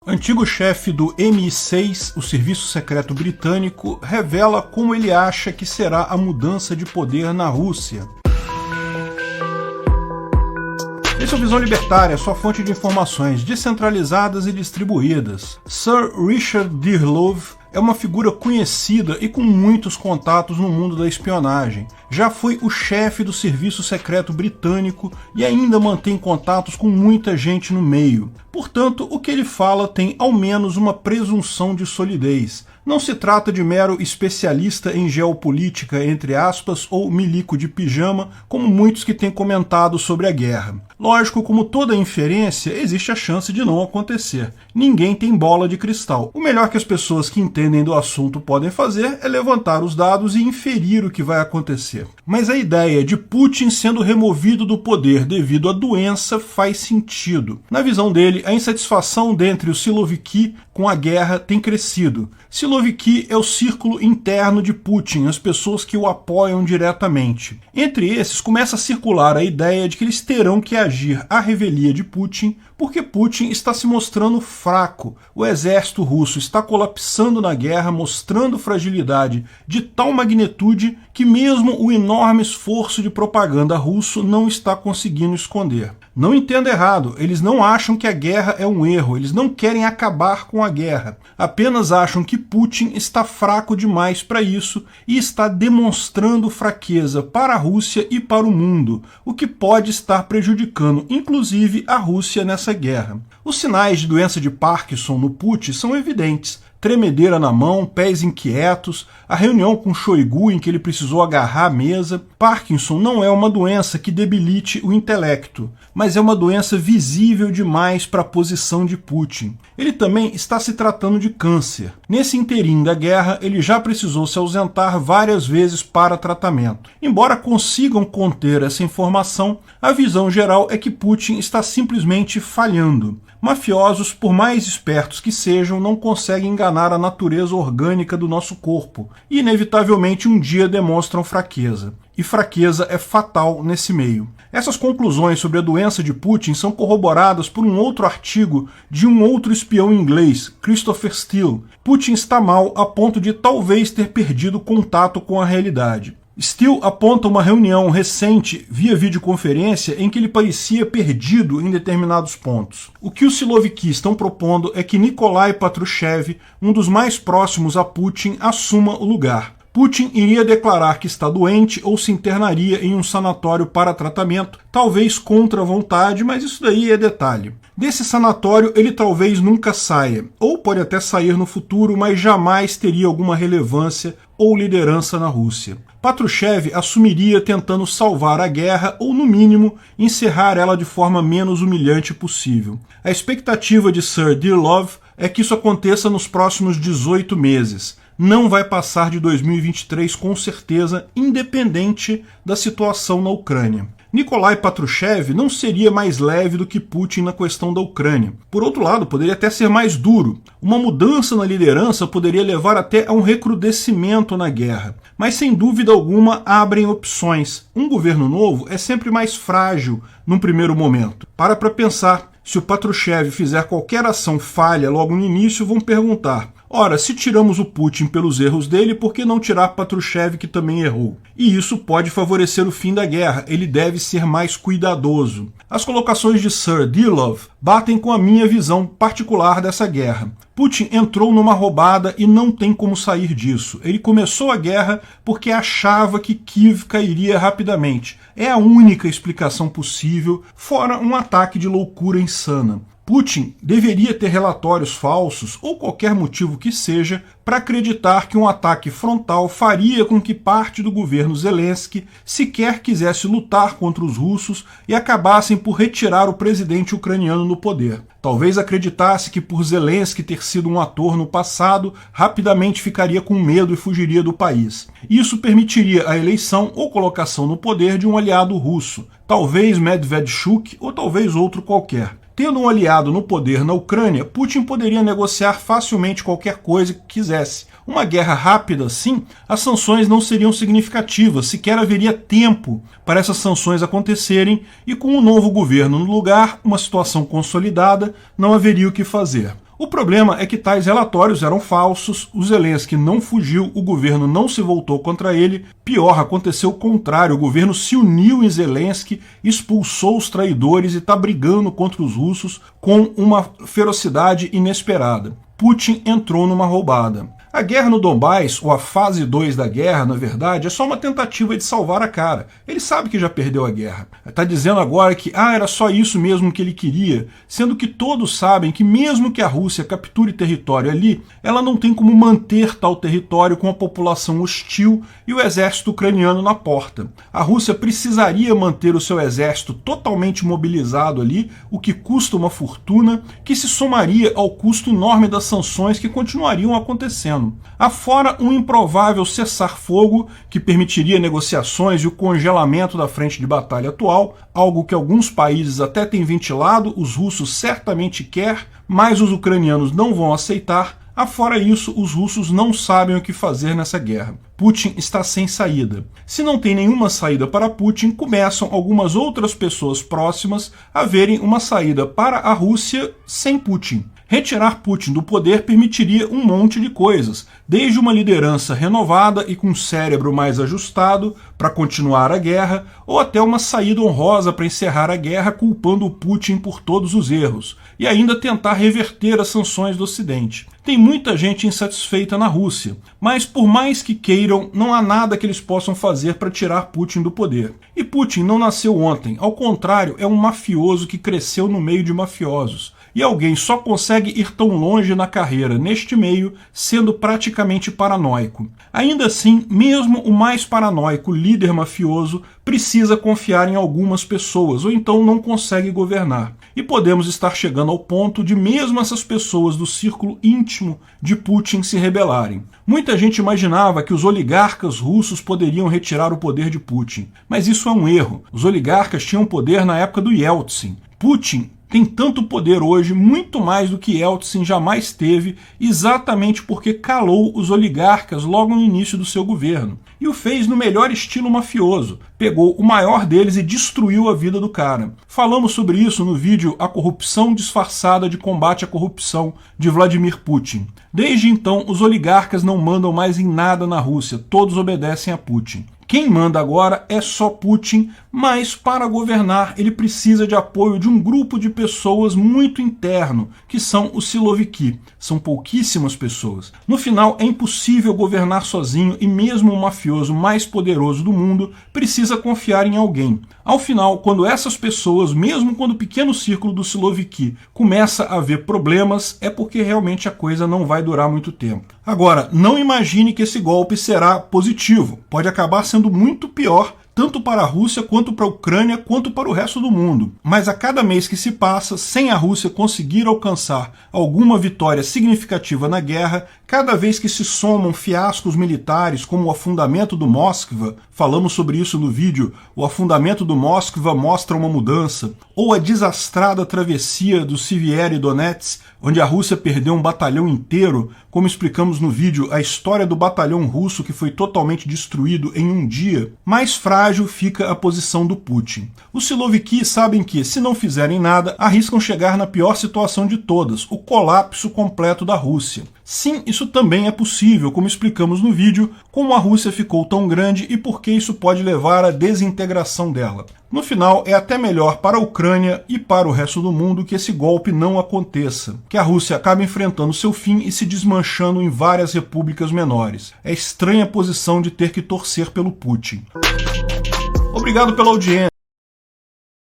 Antigo chefe do MI6, o Serviço Secreto Britânico, revela como ele acha que será a mudança de poder na Rússia. Esse é o Visão Libertária, sua fonte de informações descentralizadas e distribuídas. Sir Richard Dearlove é uma figura conhecida e com muitos contatos no mundo da espionagem. Já foi o chefe do Serviço Secreto Britânico e ainda mantém contatos com muita gente no meio. Portanto, o que ele fala tem ao menos uma presunção de solidez. Não se trata de mero especialista em geopolítica, entre aspas, ou milico de pijama, como muitos que têm comentado sobre a guerra. Lógico, como toda inferência, existe a chance de não acontecer. Ninguém tem bola de cristal. O melhor que as pessoas que entendem do assunto podem fazer é levantar os dados e inferir o que vai acontecer. Mas a ideia de Putin sendo removido do poder devido à doença faz sentido. Na visão dele, a insatisfação dentre os Siloviki com a guerra tem crescido. Siloviki é o círculo interno de Putin, as pessoas que o apoiam diretamente. Entre esses, começa a circular a ideia de que eles terão que agir à revelia de Putin, porque Putin está se mostrando fraco. O exército russo está colapsando na guerra, mostrando fragilidade de tal magnitude que mesmo o enorme esforço de propaganda russo não está conseguindo esconder. Não entenda errado, eles não acham que a guerra é um erro, eles não querem acabar com a guerra, apenas acham que Putin está fraco demais para isso e está demonstrando fraqueza para a Rússia e para o mundo, o que pode estar prejudicando inclusive a Rússia nessa guerra. Os sinais de doença de Parkinson no Putin são evidentes. Tremedeira na mão, pés inquietos, a reunião com Shoigu em que ele precisou agarrar a mesa. Parkinson não é uma doença que debilite o intelecto, mas é uma doença visível demais para a posição de Putin. Ele também está se tratando de câncer. Nesse interim da guerra, ele já precisou se ausentar várias vezes para tratamento. Embora consigam conter essa informação, a visão geral é que Putin está simplesmente falhando. Mafiosos, por mais espertos que sejam, não conseguem enganar a natureza orgânica do nosso corpo e, inevitavelmente, um dia demonstram fraqueza. E fraqueza é fatal nesse meio. Essas conclusões sobre a doença de Putin são corroboradas por um outro artigo de um outro espião inglês, Christopher Steele. Putin está mal a ponto de talvez ter perdido contato com a realidade. Steele aponta uma reunião recente via videoconferência em que ele parecia perdido em determinados pontos. O que os Siloviki estão propondo é que Nikolai Patrushev, um dos mais próximos a Putin, assuma o lugar. Putin iria declarar que está doente ou se internaria em um sanatório para tratamento, talvez contra a vontade, mas isso daí é detalhe. Desse sanatório ele talvez nunca saia, ou pode até sair no futuro, mas jamais teria alguma relevância ou liderança na Rússia. Patrushev assumiria tentando salvar a guerra ou, no mínimo, encerrar ela de forma menos humilhante possível. A expectativa de Sir Dearlove é que isso aconteça nos próximos 18 meses. Não vai passar de 2023 com certeza, independente da situação na Ucrânia. Nikolai Patrushev não seria mais leve do que Putin na questão da Ucrânia. Por outro lado, poderia até ser mais duro. Uma mudança na liderança poderia levar até a um recrudescimento na guerra. Mas sem dúvida alguma abrem opções. Um governo novo é sempre mais frágil num primeiro momento. Para pensar, se o Patrushev fizer qualquer ação falha logo no início, vão perguntar: ora, se tiramos o Putin pelos erros dele, por que não tirar Patrushev, que também errou? E isso pode favorecer o fim da guerra, ele deve ser mais cuidadoso. As colocações de Sir Dearlove batem com a minha visão particular dessa guerra. Putin entrou numa roubada e não tem como sair disso. Ele começou a guerra porque achava que Kiev cairia rapidamente. É a única explicação possível, fora um ataque de loucura insana. Putin deveria ter relatórios falsos, ou qualquer motivo que seja, para acreditar que um ataque frontal faria com que parte do governo Zelensky sequer quisesse lutar contra os russos e acabassem por retirar o presidente ucraniano do poder. Talvez acreditasse que por Zelensky ter sido um ator no passado, rapidamente ficaria com medo e fugiria do país. Isso permitiria a eleição ou colocação no poder de um aliado russo, talvez Medvedchuk ou talvez outro qualquer. Tendo um aliado no poder na Ucrânia, Putin poderia negociar facilmente qualquer coisa que quisesse. Uma guerra rápida, sim, as sanções não seriam significativas, sequer haveria tempo para essas sanções acontecerem, e com um novo governo no lugar, uma situação consolidada, não haveria o que fazer. O problema é que tais relatórios eram falsos, o Zelensky não fugiu, o governo não se voltou contra ele, pior, aconteceu o contrário, o governo se uniu em Zelensky, expulsou os traidores e está brigando contra os russos com uma ferocidade inesperada. Putin entrou numa roubada. A guerra no Donbás, ou a fase 2 da guerra, na verdade, é só uma tentativa de salvar a cara. Ele sabe que já perdeu a guerra. Está dizendo agora que era só isso mesmo que ele queria, sendo que todos sabem que mesmo que a Rússia capture território ali, ela não tem como manter tal território com a população hostil e o exército ucraniano na porta. A Rússia precisaria manter o seu exército totalmente mobilizado ali, o que custa uma fortuna, que se somaria ao custo enorme das sanções que continuariam acontecendo. Afora um improvável cessar-fogo que permitiria negociações e o congelamento da frente de batalha atual, algo que alguns países até têm ventilado, os russos certamente querem, mas os ucranianos não vão aceitar. Afora isso, os russos não sabem o que fazer nessa guerra. Putin está sem saída. Se não tem nenhuma saída para Putin, começam algumas outras pessoas próximas a verem uma saída para a Rússia sem Putin. Retirar Putin do poder permitiria um monte de coisas, desde uma liderança renovada e com um cérebro mais ajustado para continuar a guerra, ou até uma saída honrosa para encerrar a guerra culpando o Putin por todos os erros, e ainda tentar reverter as sanções do Ocidente. Tem muita gente insatisfeita na Rússia, mas por mais que queiram, não há nada que eles possam fazer para tirar Putin do poder. E Putin não nasceu ontem, ao contrário, é um mafioso que cresceu no meio de mafiosos. E alguém só consegue ir tão longe na carreira neste meio sendo praticamente paranoico. Ainda assim, mesmo o mais paranoico líder mafioso precisa confiar em algumas pessoas, ou então não consegue governar. E podemos estar chegando ao ponto de mesmo essas pessoas do círculo íntimo de Putin se rebelarem. Muita gente imaginava que os oligarcas russos poderiam retirar o poder de Putin, mas isso é um erro. Os oligarcas tinham poder na época do Yeltsin. Putin tem tanto poder hoje, muito mais do que Yeltsin jamais teve, exatamente porque calou os oligarcas logo no início do seu governo. E o fez no melhor estilo mafioso. Pegou o maior deles e destruiu a vida do cara. Falamos sobre isso no vídeo A Corrupção Disfarçada de Combate à Corrupção, de Vladimir Putin. Desde então, os oligarcas não mandam mais em nada na Rússia, todos obedecem a Putin. Quem manda agora é só Putin, mas para governar ele precisa de apoio de um grupo de pessoas muito interno, que são os Siloviki. São pouquíssimas pessoas. No final é impossível governar sozinho e mesmo o mafioso mais poderoso do mundo precisa confiar em alguém. Ao final, quando essas pessoas, mesmo quando o pequeno círculo do Siloviki começa a ver problemas, é porque realmente a coisa não vai durar muito tempo. Agora, não imagine que esse golpe será positivo. Pode acabar sendo muito pior, tanto para a Rússia, quanto para a Ucrânia, quanto para o resto do mundo. Mas a cada mês que se passa, sem a Rússia conseguir alcançar alguma vitória significativa na guerra, cada vez que se somam fiascos militares, como o afundamento do Moskva, falamos sobre isso no vídeo, o afundamento do Moskva mostra uma mudança, ou a desastrada travessia do Sievierodonetsk, onde a Rússia perdeu um batalhão inteiro, como explicamos no vídeo, a história do batalhão russo que foi totalmente destruído em um dia, mais frágil fica a posição do Putin. Os Siloviki sabem que, se não fizerem nada, arriscam chegar na pior situação de todas, o colapso completo da Rússia. Sim, isso também é possível, como explicamos no vídeo, como a Rússia ficou tão grande e por que isso pode levar à desintegração dela. No final, é até melhor para a Ucrânia e para o resto do mundo que esse golpe não aconteça, que a Rússia acabe enfrentando seu fim e se desmanchando em várias repúblicas menores. É estranha a posição de ter que torcer pelo Putin. Obrigado pela audiência.